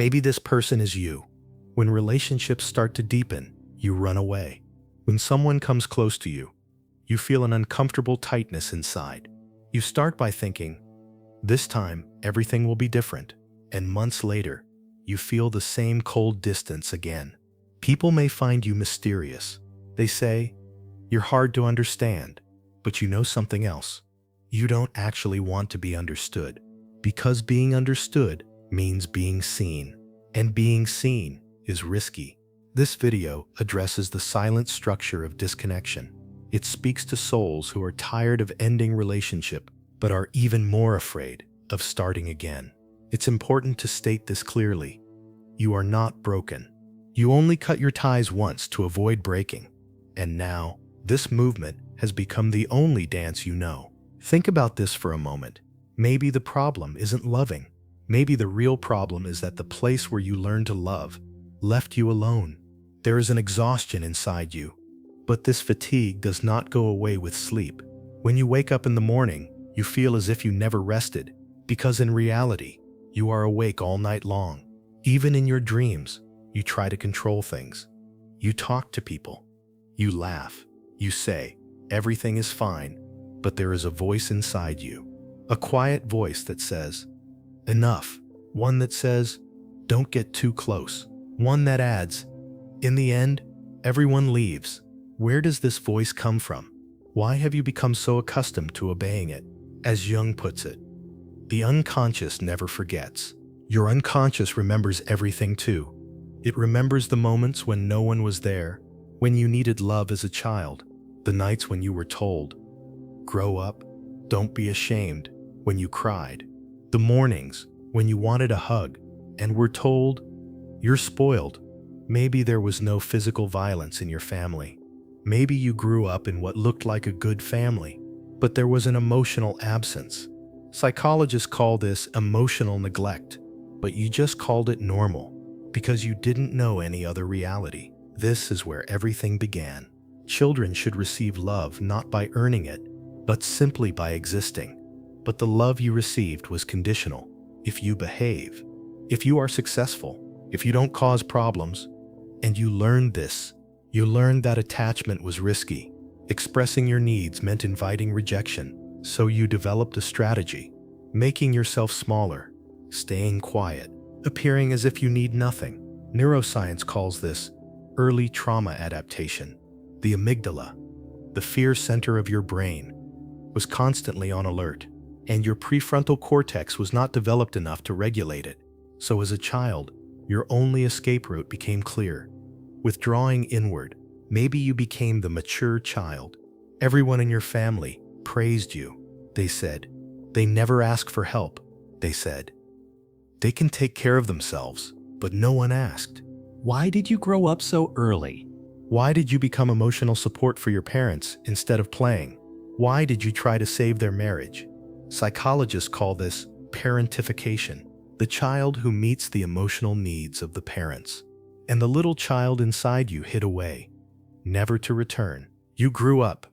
Maybe this person is you. When relationships start to deepen, you run away. When someone comes close to you, you feel an uncomfortable tightness inside. You start by thinking, this time everything will be different. And months later, you feel the same cold distance again. People may find you mysterious. They say, you're hard to understand, but you know something else. You don't actually want to be understood, because being understood means being seen, and being seen is risky. This video addresses the silent structure of disconnection. It speaks to souls who are tired of ending relationship, but are even more afraid of starting again. It's important to state this clearly. You are not broken. You only cut your ties once to avoid breaking, and now this movement has become the only dance you know. Think about this for a moment. Maybe the problem isn't loving. Maybe the real problem is that the place where you learned to love left you alone. There is an exhaustion inside you, but this fatigue does not go away with sleep. When you wake up in the morning, you feel as if you never rested, because in reality, you are awake all night long. Even in your dreams, you try to control things. You talk to people. You laugh. You say, everything is fine, but there is a voice inside you. A quiet voice that says, enough. One that says, don't get too close. One that adds, in the end, everyone leaves. Where does this voice come from? Why have you become so accustomed to obeying it? As Jung puts it, the unconscious never forgets. Your unconscious remembers everything too. It remembers the moments when no one was there, when you needed love as a child, the nights when you were told, grow up, don't be ashamed, when you cried, the mornings when you wanted a hug and were told, you're spoiled. Maybe there was no physical violence in your family. Maybe you grew up in what looked like a good family, but there was an emotional absence. Psychologists call this emotional neglect, but you just called it normal because you didn't know any other reality. This is where everything began. Children should receive love not by earning it, but simply by existing. But the love you received was conditional. If you behave, if you are successful, if you don't cause problems, and you learned this, you learned that attachment was risky. Expressing your needs meant inviting rejection, so you developed a strategy, making yourself smaller, staying quiet, appearing as if you need nothing. Neuroscience calls this early trauma adaptation. The amygdala, the fear center of your brain, was constantly on alert, and your prefrontal cortex was not developed enough to regulate it. So as a child, your only escape route became clear. Withdrawing inward, maybe you became the mature child. Everyone in your family praised you. They said, they never ask for help. They said, they can take care of themselves, but no one asked. Why did you grow up so early? Why did you become emotional support for your parents instead of playing? Why did you try to save their marriage? Psychologists call this parentification, the child who meets the emotional needs of the parents. And the little child inside you hid away, never to return. You grew up,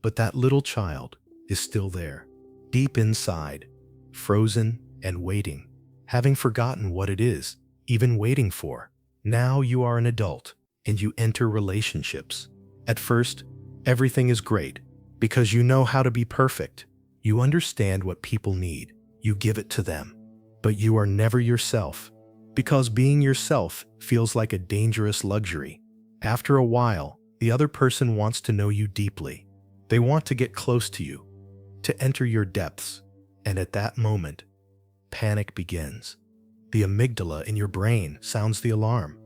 but that little child is still there, deep inside, frozen and waiting, having forgotten what it is, even waiting for. Now you are an adult, and you enter relationships. At first, everything is great, because you know how to be perfect. You understand what people need. You give it to them. But you are never yourself, because being yourself feels like a dangerous luxury. After a while, the other person wants to know you deeply. They want to get close to you, to enter your depths. And at that moment, panic begins. The amygdala in your brain sounds the alarm.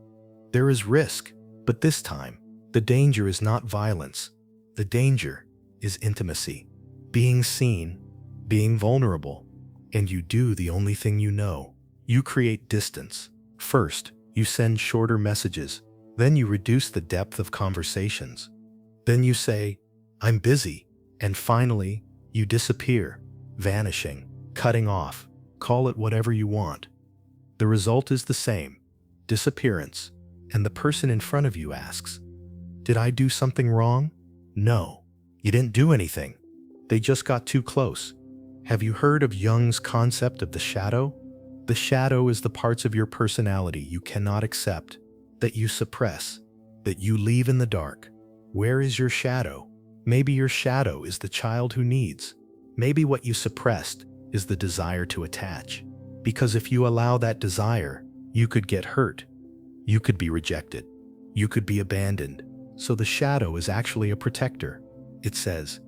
There is risk, but this time, the danger is not violence. The danger is intimacy, being seen, being vulnerable, and you do the only thing you know. You create distance. First, you send shorter messages. Then you reduce the depth of conversations. Then you say, I'm busy. And finally, you disappear, vanishing, cutting off. Call it whatever you want. The result is the same, disappearance. And the person in front of you asks, did I do something wrong? No, you didn't do anything. They just got too close. Have you heard of Jung's concept of the shadow? The shadow is the parts of your personality you cannot accept, that you suppress, that you leave in the dark. Where is your shadow? Maybe your shadow is the child who needs. Maybe what you suppressed is the desire to attach. Because if you allow that desire, you could get hurt. You could be rejected. You could be abandoned. So the shadow is actually a protector. It says,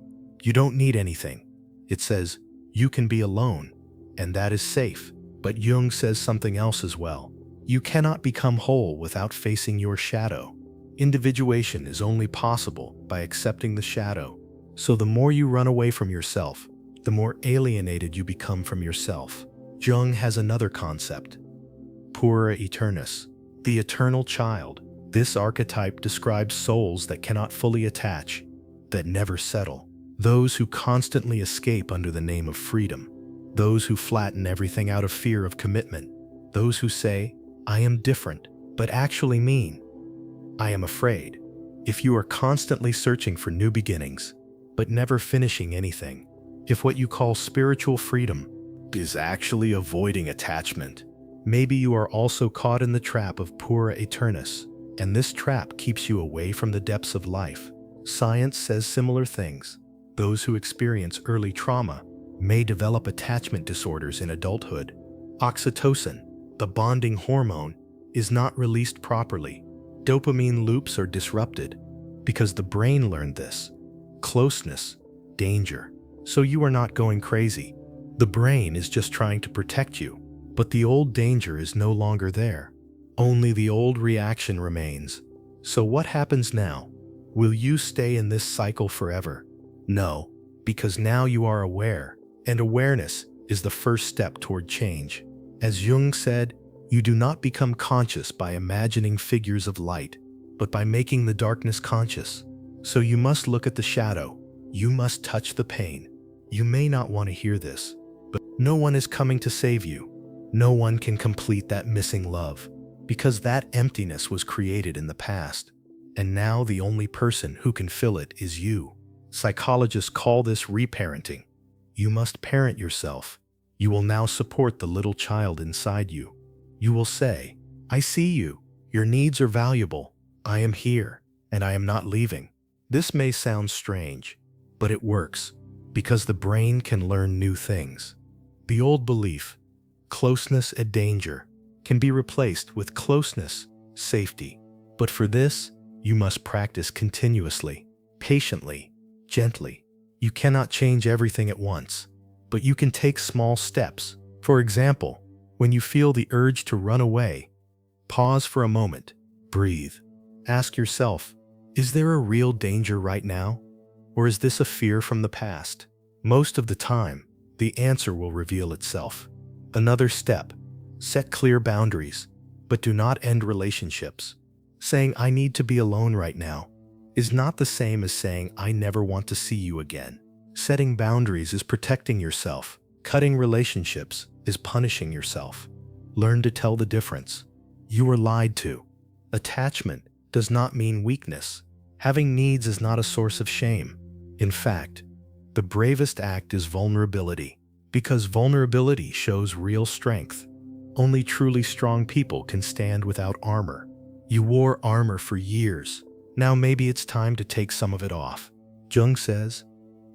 you don't need anything. It says, you can be alone, and that is safe. But Jung says something else as well. You cannot become whole without facing your shadow. Individuation is only possible by accepting the shadow. So the more you run away from yourself, the more alienated you become from yourself. Jung has another concept, Puer Aeternus, the eternal child. This archetype describes souls that cannot fully attach, that never settle, those who constantly escape under the name of freedom, those who flatten everything out of fear of commitment, those who say, I am different, but actually mean, I am afraid. If you are constantly searching for new beginnings, but never finishing anything, if what you call spiritual freedom is actually avoiding attachment, maybe you are also caught in the trap of Puer Aeternus, and this trap keeps you away from the depths of life. Science says similar things. Those who experience early trauma may develop attachment disorders in adulthood. Oxytocin, the bonding hormone, is not released properly. Dopamine loops are disrupted because the brain learned this. Closeness, danger. So you are not going crazy. The brain is just trying to protect you, but the old danger is no longer there. Only the old reaction remains. So what happens now? Will you stay in this cycle forever? No, because now you are aware, and awareness is the first step toward change. As Jung said, you do not become conscious by imagining figures of light, but by making the darkness conscious. So you must look at the shadow. You must touch the pain. You may not want to hear this, but no one is coming to save you. No one can complete that missing love, because that emptiness was created in the past, and now the only person who can fill it is you. Psychologists call this reparenting. You must parent yourself. You will now support the little child inside you. You will say, I see you. Your needs are valuable. I am here, and I am not leaving. This may sound strange, but it works, because the brain can learn new things. The old belief, closeness and danger, can be replaced with closeness, safety. But for this, you must practice continuously, patiently, gently. You cannot change everything at once, but you can take small steps. For example, when you feel the urge to run away, pause for a moment, breathe. Ask yourself, is there a real danger right now? Or is this a fear from the past? Most of the time, the answer will reveal itself. Another step, set clear boundaries, but do not end relationships. Saying I need to be alone right now is not the same as saying I never want to see you again. Setting boundaries is protecting yourself. Cutting relationships is punishing yourself. Learn to tell the difference. You were lied to. Attachment does not mean weakness. Having needs is not a source of shame. In fact, the bravest act is vulnerability, because vulnerability shows real strength. Only truly strong people can stand without armor. You wore armor for years. Now maybe it's time to take some of it off. Jung says,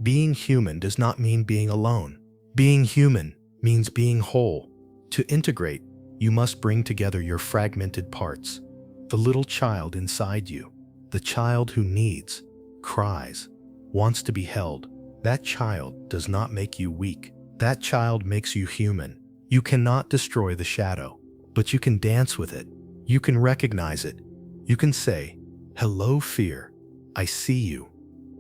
being human does not mean being alone. Being human means being whole. To integrate, you must bring together your fragmented parts. The little child inside you, the child who needs, cries, wants to be held. That child does not make you weak. That child makes you human. You cannot destroy the shadow, but you can dance with it. You can recognize it. You can say, hello, fear. I see you,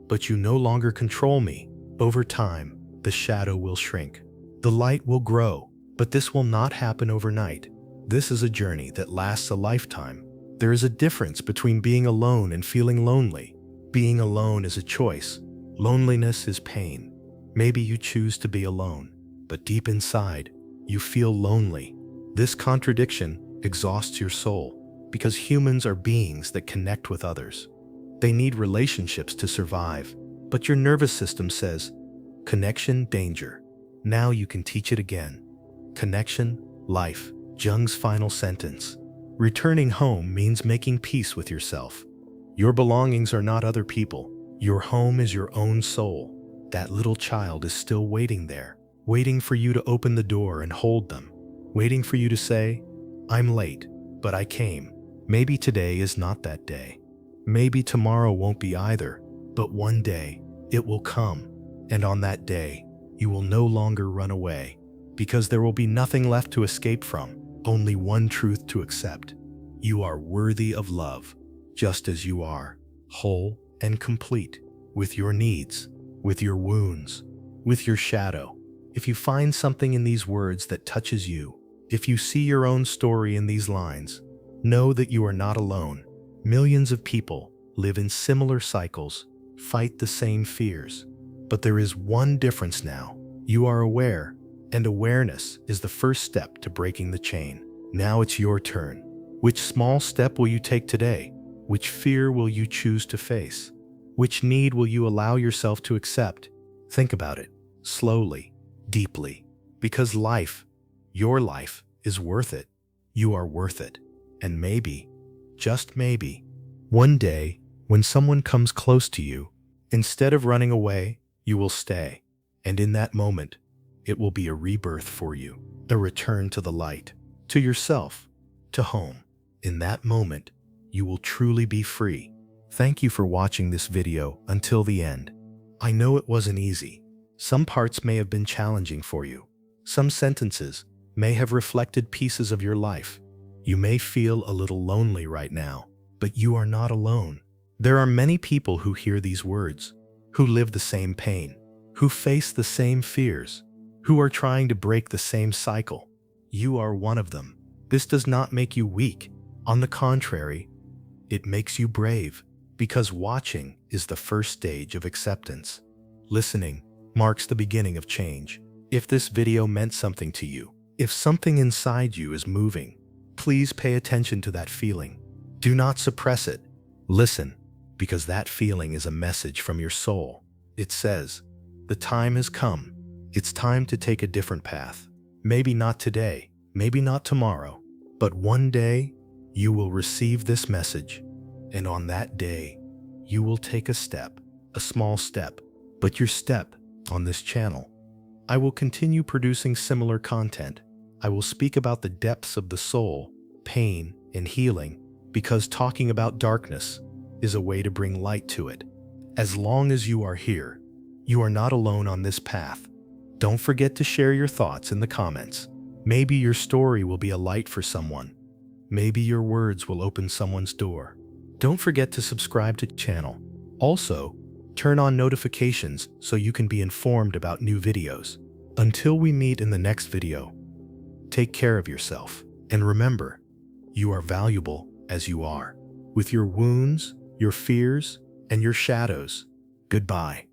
but you no longer control me. Over time, the shadow will shrink. The light will grow, but this will not happen overnight. This is a journey that lasts a lifetime. There is a difference between being alone and feeling lonely. Being alone is a choice. Loneliness is pain. Maybe you choose to be alone, but deep inside, you feel lonely. This contradiction exhausts your soul, because humans are beings that connect with others. They need relationships to survive, but your nervous system says, connection, danger. Now you can teach it again. Connection, life. Jung's final sentence. Returning home means making peace with yourself. Your belongings are not other people. Your home is your own soul. That little child is still waiting there, waiting for you to open the door and hold them, waiting for you to say, "I'm late, but I came." Maybe today is not that day. Maybe tomorrow won't be either, but one day it will come. And on that day, you will no longer run away, because there will be nothing left to escape from, only one truth to accept. You are worthy of love, just as you are, whole and complete, with your needs, with your wounds, with your shadow. If you find something in these words that touches you, if you see your own story in these lines, know that you are not alone. Millions of people live in similar cycles, fight the same fears. But there is one difference now. You are aware, and awareness is the first step to breaking the chain. Now it's your turn. Which small step will you take today? Which fear will you choose to face? Which need will you allow yourself to accept? Think about it, slowly, deeply, because life, your life, is worth it. You are worth it. And maybe, just maybe, one day, when someone comes close to you, instead of running away, you will stay. And in that moment, it will be a rebirth for you, a return to the light, to yourself, to home. In that moment, you will truly be free. Thank you for watching this video until the end. I know it wasn't easy. Some parts may have been challenging for you. Some sentences may have reflected pieces of your life. You may feel a little lonely right now, but you are not alone. There are many people who hear these words, who live the same pain, who face the same fears, who are trying to break the same cycle. You are one of them. This does not make you weak. On the contrary, it makes you brave, because watching is the first stage of acceptance. Listening marks the beginning of change. If this video meant something to you, if something inside you is moving, please pay attention to that feeling. Do not suppress it. Listen, because that feeling is a message from your soul. It says, the time has come. It's time to take a different path. Maybe not today, maybe not tomorrow, but one day you will receive this message. And on that day, you will take a step, a small step, but your step on this channel. I will continue producing similar content. I will speak about the depths of the soul, pain, and healing, because talking about darkness is a way to bring light to it. As long as you are here, you are not alone on this path. Don't forget to share your thoughts in the comments. Maybe your story will be a light for someone. Maybe your words will open someone's door. Don't forget to subscribe to the channel. Also, turn on notifications so you can be informed about new videos. Until we meet in the next video, take care of yourself. And remember, you are valuable as you are, with your wounds, your fears, and your shadows. Goodbye.